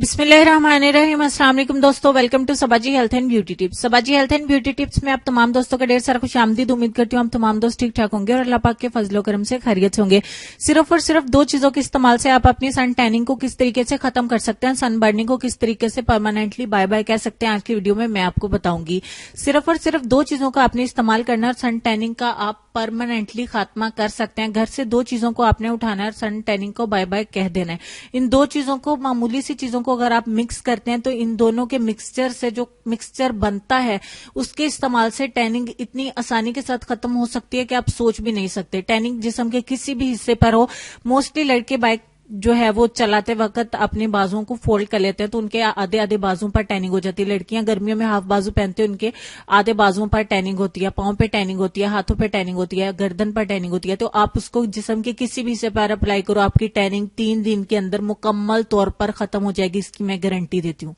बिस्मिल्लाहिर्रहमानिर्रहीम। अस्सलाम वालेकुम दोस्तों, welcome to Saba ji health and beauty tips. Saba ji health and beauty tips में आप तमाम दोस्तों का ढेर सारा खुशामदीद। उम्मीद करती हूँ हम तमाम दोस्त ठीक ठाक होंगे और अल्लाह पाक के फजलो करम से खैरियत से होंगे। सिर्फ और सिर्फ दो चीजों के इस्तेमाल से आप अपनी सन टैनिंग को किस तरीके से खत्म कर सकते हैं, सन बर्निंग को किस तरीके से परमानेंटली बाय बाय कह सकते हैं, आज की वीडियो में मैं आपको बताऊंगी। सिर्फ और सिर्फ दो चीजों का आपने इस्तेमाल करना है और सन टैनिंग का आप परमानेंटली खात्मा कर सकते हैं। घर से दो चीजों को आपने उठाना है और सन टैनिंग को बाय बाय कह देना है। इन दो चीजों को, मामूली सी चीजों को अगर आप मिक्स करते हैं तो इन दोनों के मिक्सचर से जो मिक्सचर बनता है उसके इस्तेमाल से टैनिंग इतनी आसानी के साथ खत्म हो सकती है कि आप सोच भी नहीं सकते। टैनिंग जिस्म के किसी भी हिस्से पर हो, मोस्टली लड़के बाइक जो है वो चलाते वक्त अपने बाजुओं को फोल्ड कर लेते हैं तो उनके आधे आधे बाजुओं पर टैनिंग हो जाती है। लड़कियां गर्मियों में हाफ बाजू पहनते हैं, उनके आधे बाजुओं पर टैनिंग होती है, पांव पे टैनिंग होती है, हाथों पे टैनिंग होती है, गर्दन पर टैनिंग होती है। तो आप उसको जिस्म के किसी भी हिस्से पर अप्लाई करो, आपकी टैनिंग 3 दिन के अंदर मुकम्मल तौर पर खत्म हो जाएगी, इसकी मैं गारंटी देती हूँ।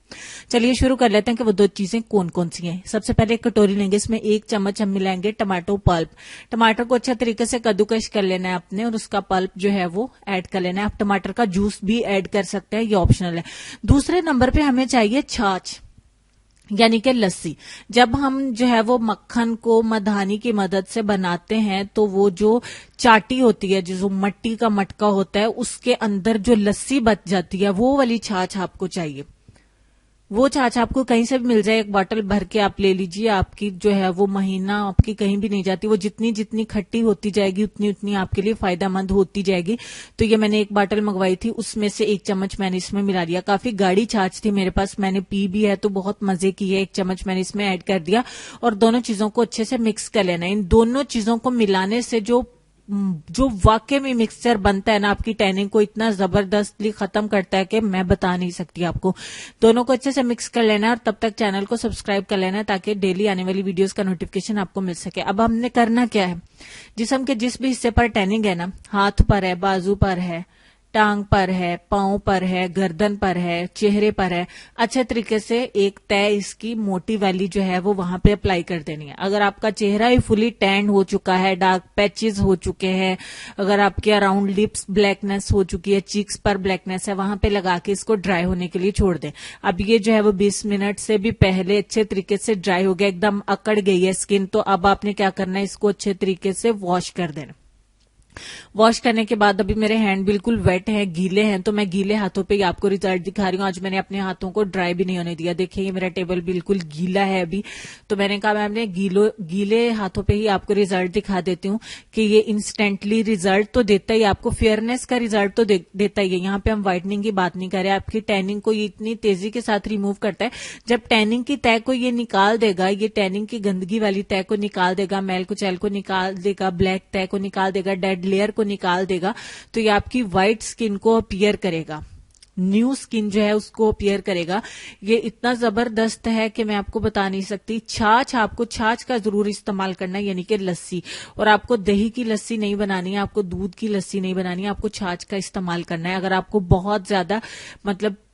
चलिए शुरू कर लेते हैं कि वो दो चीजें कौन कौन सी हैं। सबसे पहले एक कटोरी लेंगे, इसमें 1 चम्मच हम मिलाएंगे टमाटो पल्प। टमाटर को अच्छा तरीके से कद्दूकश कर लेना है आपने और उसका पल्प जो है वो ऐड कर लेना है। आप टमाटर का जूस भी ऐड कर सकते हैं, ये ऑप्शनल है। दूसरे नंबर पे हमें चाहिए छाछ यानी कि लस्सी। जब हम जो है वो मक्खन को मधानी की मदद से बनाते हैं तो वो जो चाटी होती है, जो मट्टी का मटका होता है, उसके अंदर जो लस्सी बच जाती है वो वाली छाछ आपको चाहिए। वो छाछ आपको कहीं से भी मिल जाए, एक बॉटल भर के आप ले लीजिए। आपकी जो है वो महीना आपकी कहीं भी नहीं जाती। वो जितनी जितनी खट्टी होती जाएगी उतनी उतनी आपके लिए फायदेमंद होती जाएगी। तो ये मैंने एक बॉटल मंगवाई थी, उसमें से 1 चम्मच मैंने इसमें मिला दिया। काफी गाढ़ी छाछ थी मेरे पास, मैंने पी भी है तो बहुत मजे की है। 1 चम्मच मैंने इसमें ऐड कर दिया और दोनों चीजों को अच्छे से मिक्स कर लेना। इन दोनों चीजों को मिलाने से जो वाकई में मिक्सचर बनता है ना, आपकी टैनिंग को इतना जबरदस्तली खत्म करता है कि मैं बता नहीं सकती आपको। दोनों को अच्छे से मिक्स कर लेना है और तब तक चैनल को सब्सक्राइब कर लेना है ताकि डेली आने वाली वीडियोस का नोटिफिकेशन आपको मिल सके। अब हमने करना क्या है, जिस्म के जिस भी हिस्से पर टैनिंग है ना, हाथ पर है, बाजू पर है, टांग पर है, पांव पर है, गर्दन पर है, चेहरे पर है, अच्छे तरीके से एक तय इसकी मोटी वाली जो है वो वहां पे अप्लाई कर देनी है। अगर आपका चेहरा ही फुली टैन हो चुका है, डार्क पैचेस हो चुके हैं, अगर आपके अराउंड लिप्स ब्लैकनेस हो चुकी है, चीक्स पर ब्लैकनेस है, वहां पे लगा के इसको ड्राई होने के लिए छोड़ दें। अब ये जो है वो 20 मिनट से भी पहले अच्छे तरीके से ड्राई हो गया, एकदम अकड़ गई है स्किन। तो अब आपने क्या करना है, इसको अच्छे तरीके से वॉश कर देना। वॉश करने के बाद अभी मेरे हैंड बिल्कुल वेट हैं, गीले हैं, तो मैं गीले हाथों पे ही आपको रिजल्ट दिखा रही हूँ। आज मैंने अपने हाथों को ड्राई भी नहीं होने दिया। देखिए ये मेरा टेबल बिल्कुल गीला है अभी, तो मैंने कहा मैं अपने गीले हाथों पे ही आपको रिजल्ट दिखा देती हूँ कि ये इंस्टेंटली रिजल्ट तो देता ही, आपको फेयरनेस का रिजल्ट तो देता ही है। यहाँ पे हम व्हाइटनिंग की बात नहीं कर रहे, आपकी टैनिंग को ये इतनी तेजी के साथ रिमूव करता है। जब टैनिंग की तय को ये निकाल देगा, ये टैनिंग की गंदगी वाली तय को निकाल देगा, मैल कुचैल को निकाल देगा, ब्लैक तय को निकाल देगा, डेड लेयर को निकाल देगा, तो ये आपकी व्हाइट स्किन को अपीयर करेगा, न्यू स्किन जो है उसको अपीयर करेगा। ये इतना जबरदस्त है कि मैं आपको बता नहीं सकती। छाछ, आपको छाछ का जरूर इस्तेमाल करना है, यानी कि लस्सी। और आपको दही की लस्सी नहीं बनानी है, आपको दूध की लस्सी नहीं बनानी है, आपको छाछ का इस्तेमाल करना है। अगर आपको बहुत ज्यादा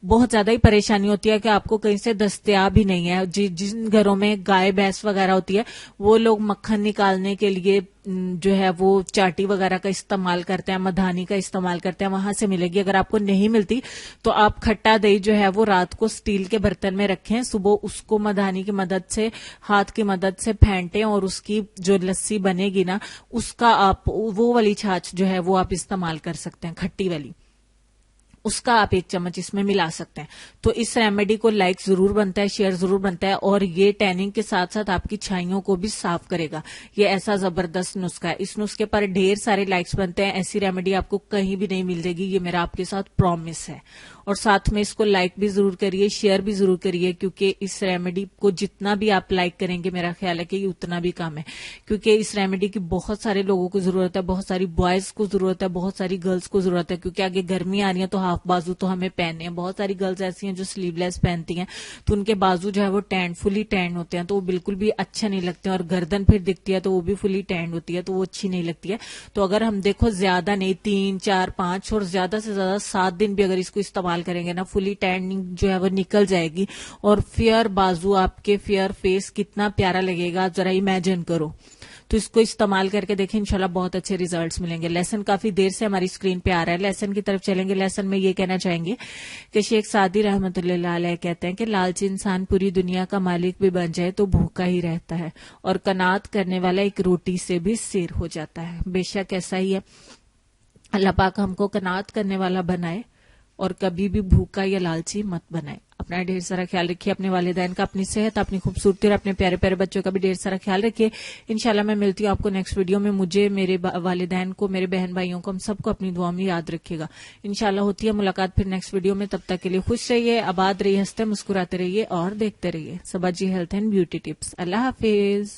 बहुत ज्यादा ही परेशानी होती है कि आपको कहीं से दस्तयाब ही नहीं है, जिन घरों में गाय भैंस वगैरह होती है वो लोग मक्खन निकालने के लिए जो है वो चाटी वगैरह का इस्तेमाल करते हैं, मधानी का इस्तेमाल करते हैं, वहां से मिलेगी। अगर आपको नहीं मिलती तो आप खट्टा दही जो है वो रात को स्टील के बर्तन में रखें, सुबह उसको मधानी की मदद से, हाथ की मदद से फेंटें और उसकी जो लस्सी बनेगी ना, उसका आप वो वाली छाछ जो है वो आप इस्तेमाल कर सकते हैं, खट्टी वाली, उसका आप 1 चम्मच इसमें मिला सकते हैं। तो इस रेमेडी को लाइक जरूर बनता है, शेयर जरूर बनता है और ये टैनिंग के साथ साथ आपकी छाइयों को भी साफ करेगा। ये ऐसा जबरदस्त नुस्खा है, इस नुस्खे पर ढेर सारे लाइक्स बनते हैं। ऐसी रेमेडी आपको कहीं भी नहीं मिलेगी, ये मेरा आपके साथ प्रॉमिस है। और साथ में इसको लाइक भी जरूर करिए, शेयर भी जरूर करिए, क्योंकि इस रेमेडी को जितना भी आप लाइक करेंगे मेरा ख्याल है कि ये उतना भी कम है। क्योंकि इस रेमेडी की बहुत सारे लोगों को जरूरत है, बहुत सारी बॉयज को जरूरत है, बहुत सारी गर्ल्स को जरूरत है, क्योंकि आगे गर्मी आ रही है तो हाफ बाजू तो हमें पहनने हैं। बहुत सारी गर्ल्स ऐसी हैं जो स्लीवलेस पहनती हैं, तो उनके बाजू जो है वो फुली टैंड होते हैं, तो वो बिल्कुल भी अच्छा नहीं लगते हैं। और गर्दन फिर दिखती है तो वो भी फुली टैंड होती है, तो वो अच्छी नहीं लगती है। तो अगर हम देखो ज्यादा नहीं, 3, 4, 5 और ज्यादा से ज्यादा 7 दिन भी अगर इसको इस्तेमाल करेंगे ना, फुली टैनिंग जो है वो निकल जाएगी। और फेयर बाजू, आपके फेयर फेस कितना प्यारा लगेगा जरा इमेजिन करो। तो इसको इस्तेमाल करके देखें, इंशाल्लाह बहुत अच्छे रिजल्ट्स मिलेंगे। लेसन काफी देर से हमारी स्क्रीन पे आ रहा है, लेसन की तरफ चलेंगे। लेसन में ये कहना चाहेंगे कि शेख सादी रहमतुल्लाह अलैह कहते हैं कि लालची इंसान पूरी दुनिया का मालिक भी बन जाए तो भूखा ही रहता है, और कनात करने वाला एक रोटी से भी सिर हो जाता है। बेशक ऐसा ही है, अल्लाह पाक हमको कनात करने वाला बनाए और कभी भी भूखा या लालची मत बनाए। अपना ढेर सारा ख्याल रखिए, अपने वालिदैन का, अपनी सेहत, अपनी खूबसूरती और अपने प्यारे प्यारे बच्चों का भी ढेर सारा ख्याल रखिए। इंशाल्लाह मैं मिलती हूँ आपको नेक्स्ट वीडियो में। मुझे, मेरे वालिदैन को, मेरे बहन भाइयों को, हम सबको अपनी दुआ में याद रखिएगा। इंशाल्लाह होती है मुलाकात फिर नेक्स्ट वीडियो में। तब तक के लिए खुश रहिए, आबाद रहिए, हंसते मुस्कुराते रहिए और देखते रहिए Saba ji health and beauty tips. अल्लाह हाफिज।